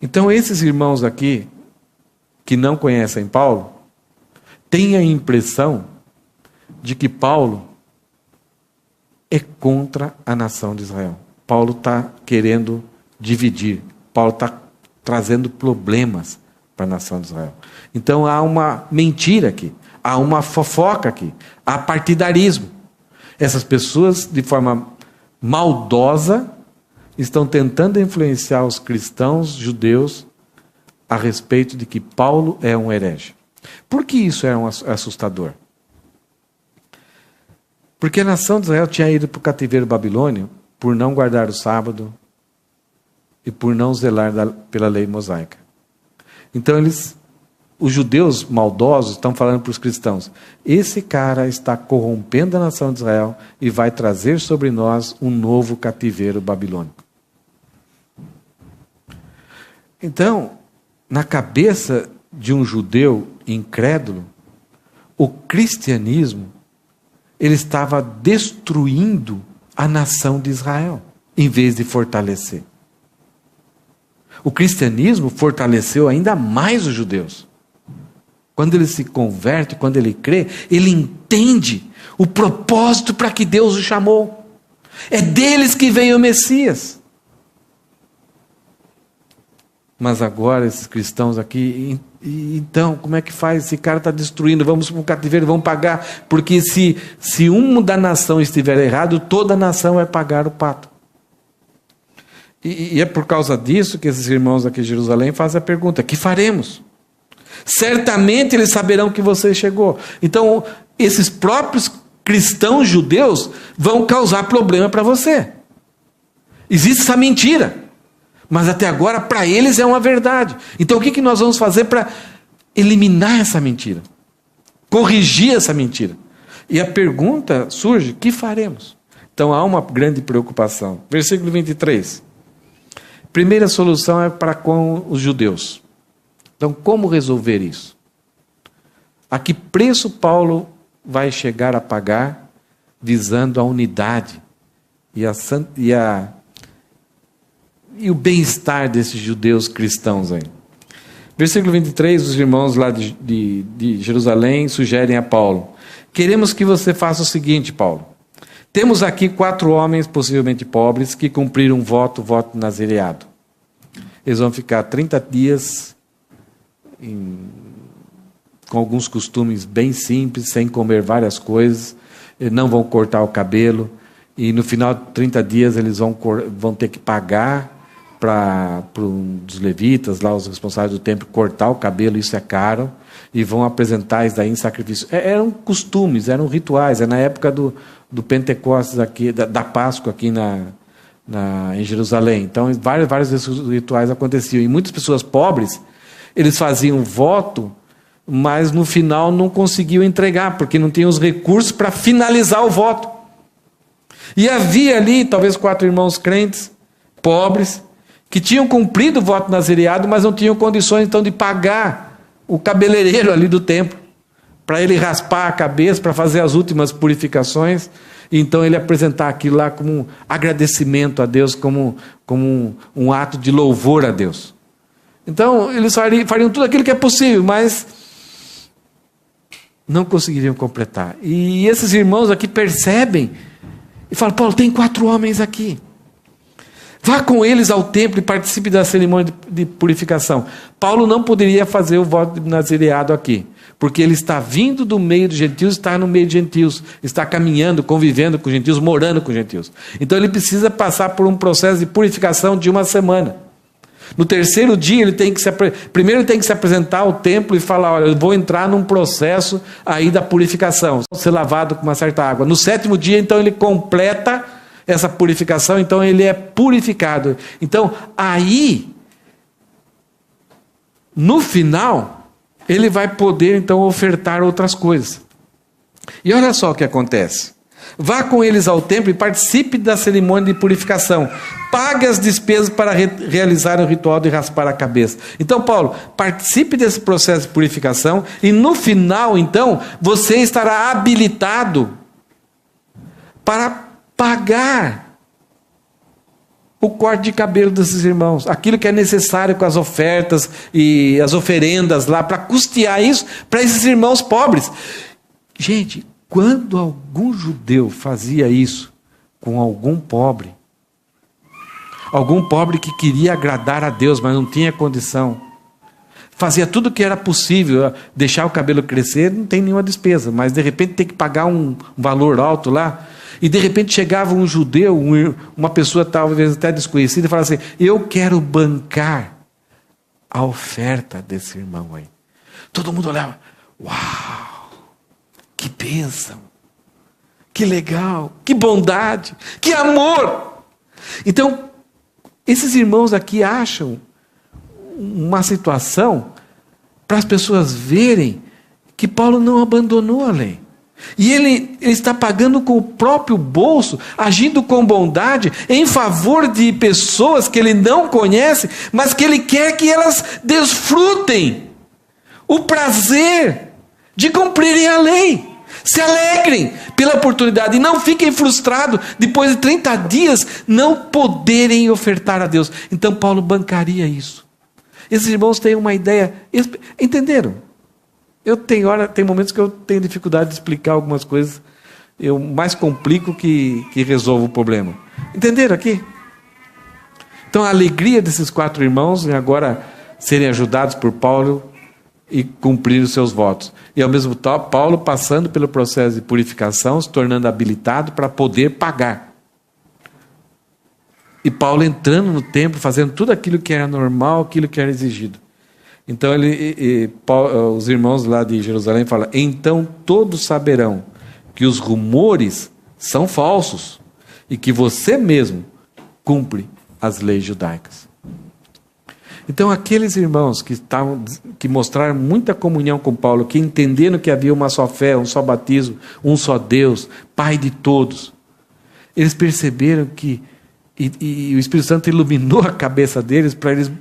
Então esses irmãos aqui, que não conhecem Paulo, têm a impressão de que Paulo é contra a nação de Israel. Paulo está querendo dividir. Paulo está trazendo problemas para a nação de Israel. Então há uma mentira aqui. Há uma fofoca aqui. Há partidarismo. Essas pessoas, de forma maldosa, estão tentando influenciar os cristãos judeus a respeito de que Paulo é um herege. Por que isso é assustador? Porque a nação de Israel tinha ido para o cativeiro babilônio por não guardar o sábado e por não zelar pela lei mosaica. Então os judeus maldosos estão falando para os cristãos: esse cara está corrompendo a nação de Israel e vai trazer sobre nós um novo cativeiro babilônico. Então, na cabeça de um judeu incrédulo, o cristianismo ele estava destruindo a nação de Israel, em vez de fortalecer. O cristianismo fortaleceu ainda mais os judeus. Quando ele se converte, quando ele crê, ele entende o propósito para que Deus o chamou. É deles que veio o Messias. Mas agora esses cristãos aqui, então, como é que faz? Esse cara está destruindo, vamos para o cativeiro, vamos pagar. Porque se um da nação estiver errado, toda a nação vai pagar o pato. E é por causa disso que esses irmãos aqui de Jerusalém fazem a pergunta: que faremos? Certamente eles saberão que você chegou. Então, esses próprios cristãos judeus vão causar problema para você. Existe essa mentira. Mas até agora, para eles, é uma verdade. Então, o que nós vamos fazer para eliminar essa mentira? Corrigir essa mentira? E a pergunta surge: que faremos? Então, há uma grande preocupação. Versículo 23. Primeira solução é para com os judeus. Então, como resolver isso? A que preço Paulo vai chegar a pagar visando a unidade e o bem-estar desses judeus cristãos aí? Versículo 23, os irmãos lá de Jerusalém sugerem a Paulo: queremos que você faça o seguinte, Paulo. Temos aqui 4 homens, possivelmente pobres, que cumpriram voto nazireado. Eles vão ficar 30 dias com alguns costumes bem simples, sem comer várias coisas, não vão cortar o cabelo, e no final de 30 dias eles vão ter que pagar para os levitas, lá os responsáveis do templo, cortar o cabelo, isso é caro, e vão apresentar isso daí em sacrifício. Eram costumes, eram rituais, na época do Pentecostes aqui, da Páscoa aqui em Jerusalém. Então vários desses rituais aconteciam, e muitas pessoas pobres, eles faziam voto, mas no final não conseguiam entregar, porque não tinham os recursos para finalizar o voto. E havia ali, talvez 4 irmãos crentes, pobres, que tinham cumprido o voto nazireado, mas não tinham condições então de pagar o cabeleireiro ali do templo, para ele raspar a cabeça, para fazer as últimas purificações, e então ele apresentar aquilo lá como um agradecimento a Deus, como um ato de louvor a Deus. Então eles fariam tudo aquilo que é possível, mas não conseguiriam completar. E esses irmãos aqui percebem e falam: Paulo, tem 4 homens aqui. Vá com eles ao templo e participe da cerimônia de purificação. Paulo não poderia fazer o voto de nazireado aqui, porque ele está vindo do meio dos gentios, está no meio de gentios, está caminhando, convivendo com gentios, morando com gentios. Então ele precisa passar por um processo de purificação de 1 semana. No 3º dia, primeiro ele tem que se apresentar ao templo e falar: olha, eu vou entrar num processo aí da purificação, ser lavado com uma certa água. No 7º dia, então, ele completa essa purificação, então ele é purificado. Então, aí, no final, ele vai poder, então, ofertar outras coisas. E olha só o que acontece. Vá com eles ao templo e participe da cerimônia de purificação. Pague as despesas para realizar o ritual de raspar a cabeça. Então, Paulo, participe desse processo de purificação e no final, então, você estará habilitado para pagar o corte de cabelo desses irmãos. Aquilo que é necessário com as ofertas e as oferendas lá, para custear isso para esses irmãos pobres. Gente, quando algum judeu fazia isso com algum pobre. Algum pobre que queria agradar a Deus, mas não tinha condição. Fazia tudo o que era possível, deixar o cabelo crescer, não tem nenhuma despesa, mas de repente tem que pagar um valor alto lá, e de repente chegava um judeu, uma pessoa talvez até desconhecida, e falava assim: eu quero bancar a oferta desse irmão aí. Todo mundo olhava: uau, que bênção, que legal, que bondade, que amor. Então, esses irmãos aqui acham uma situação para as pessoas verem que Paulo não abandonou a lei. E ele está pagando com o próprio bolso, agindo com bondade, em favor de pessoas que ele não conhece, mas que ele quer que elas desfrutem o prazer de cumprirem a lei. Se alegrem pela oportunidade e não fiquem frustrados depois de 30 dias não poderem ofertar a Deus. Então Paulo bancaria isso. Esses irmãos têm uma ideia, entenderam? Tem momentos que eu tenho dificuldade de explicar algumas coisas, eu mais complico que resolvo o problema. Entenderam aqui? Então a alegria desses 4 irmãos em agora serem ajudados por Paulo e cumprir os seus votos. E ao mesmo tempo, Paulo passando pelo processo de purificação, se tornando habilitado para poder pagar. E Paulo entrando no templo, fazendo tudo aquilo que era normal, aquilo que era exigido. Então os irmãos lá de Jerusalém falam: então todos saberão que os rumores são falsos e que você mesmo cumpre as leis judaicas. Então aqueles irmãos que mostraram muita comunhão com Paulo, que entenderam que havia uma só fé, um só batismo, um só Deus, Pai de todos, eles perceberam que e o Espírito Santo iluminou a cabeça deles para eles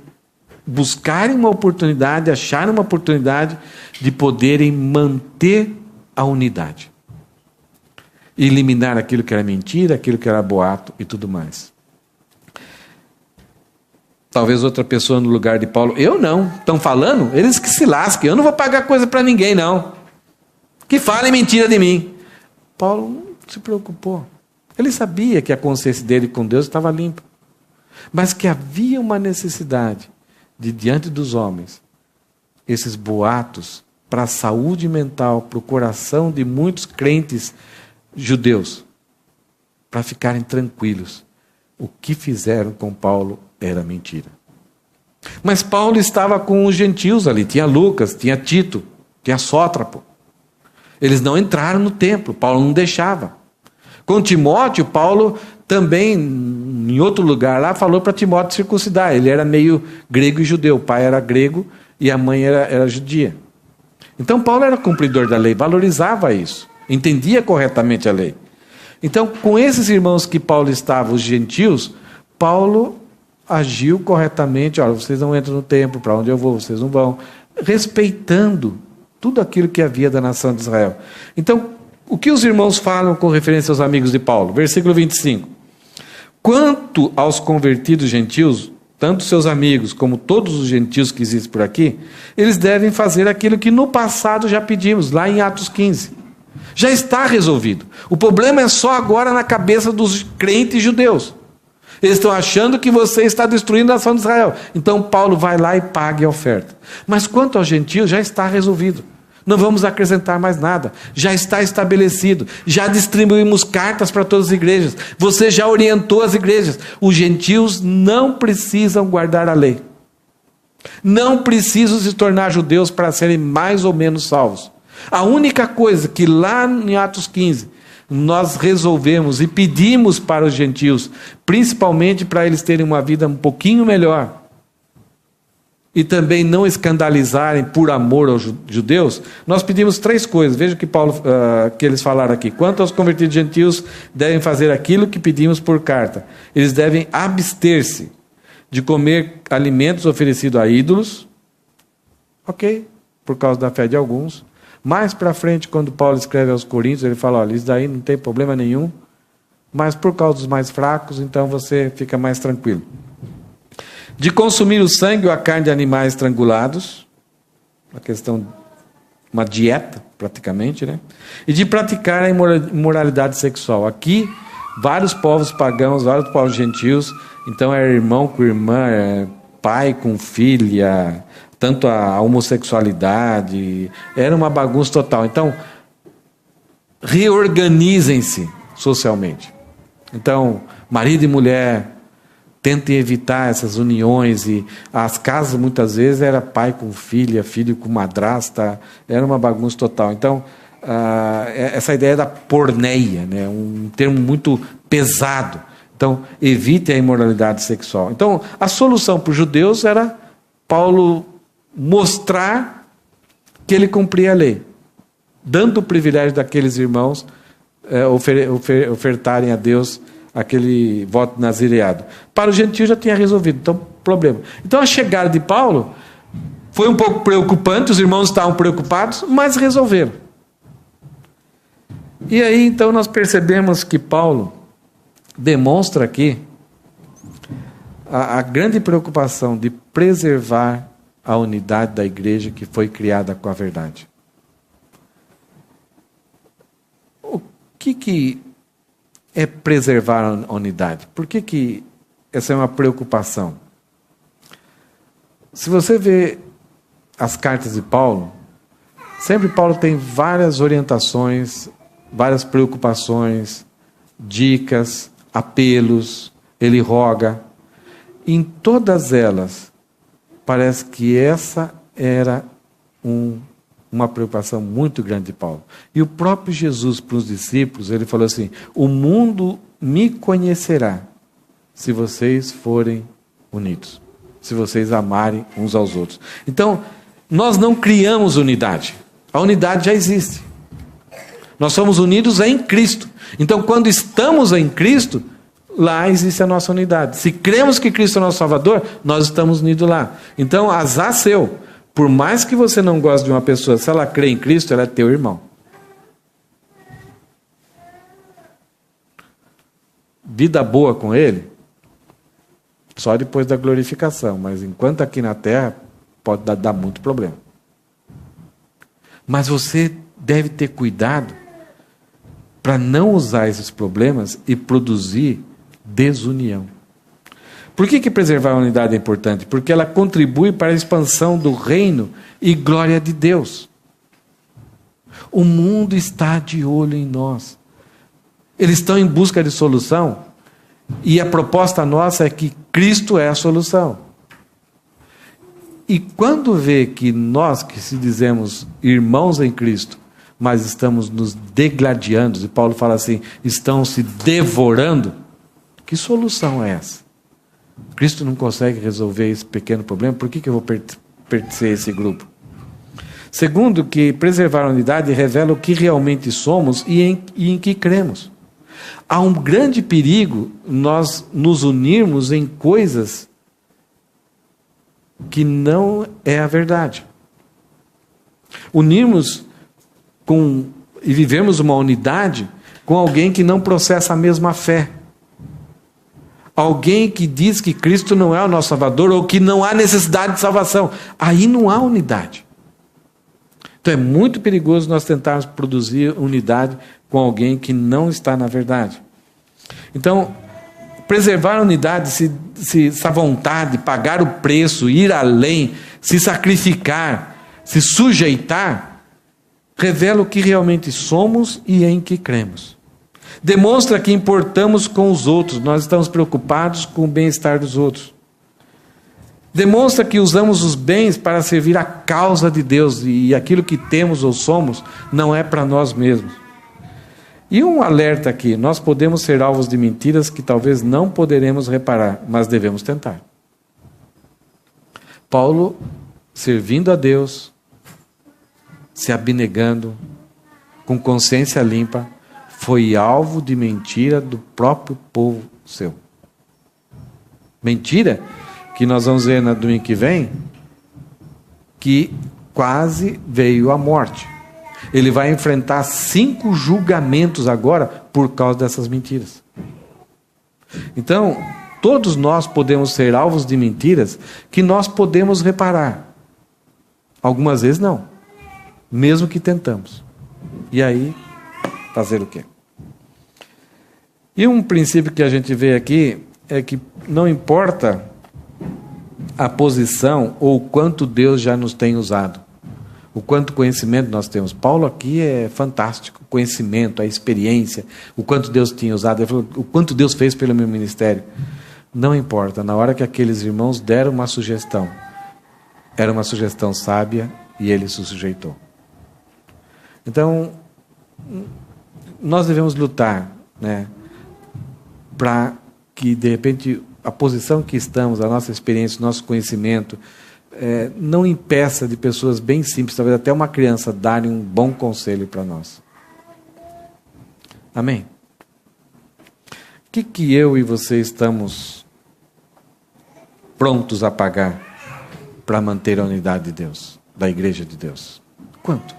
buscarem uma oportunidade, acharem uma oportunidade de poderem manter a unidade. E eliminar aquilo que era mentira, aquilo que era boato e tudo mais. Talvez outra pessoa no lugar de Paulo: eu não, estão falando? Eles que se lasquem, eu não vou pagar coisa para ninguém não. Que falem mentira de mim. Paulo não se preocupou. Ele sabia que a consciência dele com Deus estava limpa. Mas que havia uma necessidade de, diante dos homens, esses boatos para a saúde mental, para o coração de muitos crentes judeus, para ficarem tranquilos. O que fizeram com Paulo era mentira. Mas Paulo estava com os gentios ali, tinha Lucas, tinha Tito, tinha Sótrapo. Eles não entraram no templo, Paulo não deixava. Com Timóteo, Paulo também, em outro lugar lá, falou para Timóteo circuncidar. Ele era meio grego e judeu, o pai era grego e a mãe era judia. Então Paulo era cumpridor da lei, valorizava isso, entendia corretamente a lei. Então, com esses irmãos que Paulo estava, os gentios, Paulo agiu corretamente. Olha, vocês não entram no templo, para onde eu vou, vocês não vão. Respeitando tudo aquilo que havia da nação de Israel. Então, o que os irmãos falam com referência aos amigos de Paulo? Versículo 25. Quanto aos convertidos gentios, tanto seus amigos como todos os gentios que existem por aqui, eles devem fazer aquilo que no passado já pedimos, lá em Atos 15. Já está resolvido. O problema é só agora na cabeça dos crentes judeus. Eles estão achando que você está destruindo a nação de Israel. Então Paulo vai lá e pague a oferta. Mas quanto aos gentios, já está resolvido. Não vamos acrescentar mais nada. Já está estabelecido. Já distribuímos cartas para todas as igrejas. Você já orientou as igrejas. Os gentios não precisam guardar a lei. Não precisam se tornar judeus para serem mais ou menos salvos. A única coisa que lá em Atos 15 nós resolvemos e pedimos para os gentios, principalmente para eles terem uma vida um pouquinho melhor, e também não escandalizarem por amor aos judeus, nós pedimos 3 coisas. Veja o que que eles falaram aqui. Quanto aos convertidos gentios, devem fazer aquilo que pedimos por carta. Eles devem abster-se de comer alimentos oferecidos a ídolos, ok, por causa da fé de alguns. Mais para frente, quando Paulo escreve aos Coríntios, ele fala: olha, isso daí não tem problema nenhum, mas por causa dos mais fracos, então você fica mais tranquilo. De consumir o sangue ou a carne de animais estrangulados, uma questão, uma dieta praticamente, né? E de praticar a imoralidade sexual. Aqui vários povos pagãos, vários povos gentios, então era irmão com irmã, pai com filha, tanto a homossexualidade, era uma bagunça total. Então, reorganizem-se socialmente. Então, marido e mulher, tentem evitar essas uniões, e as casas muitas vezes era pai com filha, filho com madrasta, era uma bagunça total. Então, essa ideia da porneia, né, um termo muito pesado. Então, evite a imoralidade sexual. Então, a solução para os judeus era Paulo mostrar que ele cumpria a lei, dando o privilégio daqueles irmãos ofertarem a Deus aquele voto nazireado. Para o gentio já tinha resolvido, então, problema. Então, a chegada de Paulo foi um pouco preocupante, os irmãos estavam preocupados, mas resolveram. E aí, então, nós percebemos que Paulo demonstra aqui a grande preocupação de preservar a unidade da igreja que foi criada com a verdade. O que é preservar a unidade? Por que essa é uma preocupação? Se você vê as cartas de Paulo, sempre Paulo tem várias orientações, várias preocupações, dicas, apelos, ele roga. Em todas elas, parece que essa era uma preocupação muito grande de Paulo. E o próprio Jesus, para os discípulos, ele falou assim: o mundo me conhecerá se vocês forem unidos, se vocês amarem uns aos outros. Então, nós não criamos unidade. A unidade já existe. Nós somos unidos em Cristo. Então, quando estamos em Cristo, lá existe a nossa unidade. Se cremos que Cristo é nosso Salvador, nós estamos unidos lá. Então, azar seu. Por mais que você não goste de uma pessoa, se ela crê em Cristo, ela é teu irmão. Vida boa com Ele, só depois da glorificação. Mas enquanto aqui na terra, pode dar muito problema. Mas você deve ter cuidado para não usar esses problemas e produzir desunião. Por que preservar a unidade é importante? Porque ela contribui para a expansão do reino e glória de Deus. O mundo está de olho em nós. Eles estão em busca de solução. E a proposta nossa é que Cristo é a solução. E quando vê que nós, que se dizemos irmãos em Cristo, mas estamos nos degladiando, e Paulo fala assim, estão se devorando, que solução é essa? Cristo não consegue resolver esse pequeno problema, por que eu vou pertencer a esse grupo? Segundo, que preservar a unidade revela o que realmente somos e em que cremos. Há um grande perigo nós nos unirmos em coisas que não é a verdade. Unirmos e vivemos uma unidade com alguém que não processa a mesma fé. Alguém que diz que Cristo não é o nosso Salvador ou que não há necessidade de salvação. Aí não há unidade. Então é muito perigoso nós tentarmos produzir unidade com alguém que não está na verdade. Então, preservar a unidade, essa vontade, pagar o preço, ir além, se sacrificar, se sujeitar, revela o que realmente somos e em que cremos. Demonstra que importamos com os outros, nós estamos preocupados com o bem-estar dos outros. Demonstra que usamos os bens para servir a causa de Deus e aquilo que temos ou somos não é para nós mesmos. E um alerta aqui, nós podemos ser alvos de mentiras que talvez não poderemos reparar, mas devemos tentar. Paulo, servindo a Deus, se abnegando, com consciência limpa, foi alvo de mentira do próprio povo seu. Mentira que nós vamos ver no domingo que vem, que quase veio a morte. Ele vai enfrentar 5 julgamentos agora por causa dessas mentiras. Então, todos nós podemos ser alvos de mentiras que nós podemos reparar. Algumas vezes não. Mesmo que tentamos. E aí, fazer o quê? E um princípio que a gente vê aqui é que não importa a posição ou o quanto Deus já nos tem usado, o quanto conhecimento nós temos. Paulo aqui é fantástico, o conhecimento, a experiência, o quanto Deus tinha usado, ele falou, o quanto Deus fez pelo meu ministério. Não importa, na hora que aqueles irmãos deram uma sugestão, era uma sugestão sábia e ele se sujeitou. Então, nós devemos lutar, né, para que, de repente, a posição que estamos, a nossa experiência, o nosso conhecimento, não impeça de pessoas bem simples, talvez até uma criança, darem um bom conselho para nós. Amém? O que eu e você estamos prontos a pagar para manter a unidade de Deus, da Igreja de Deus? Quanto?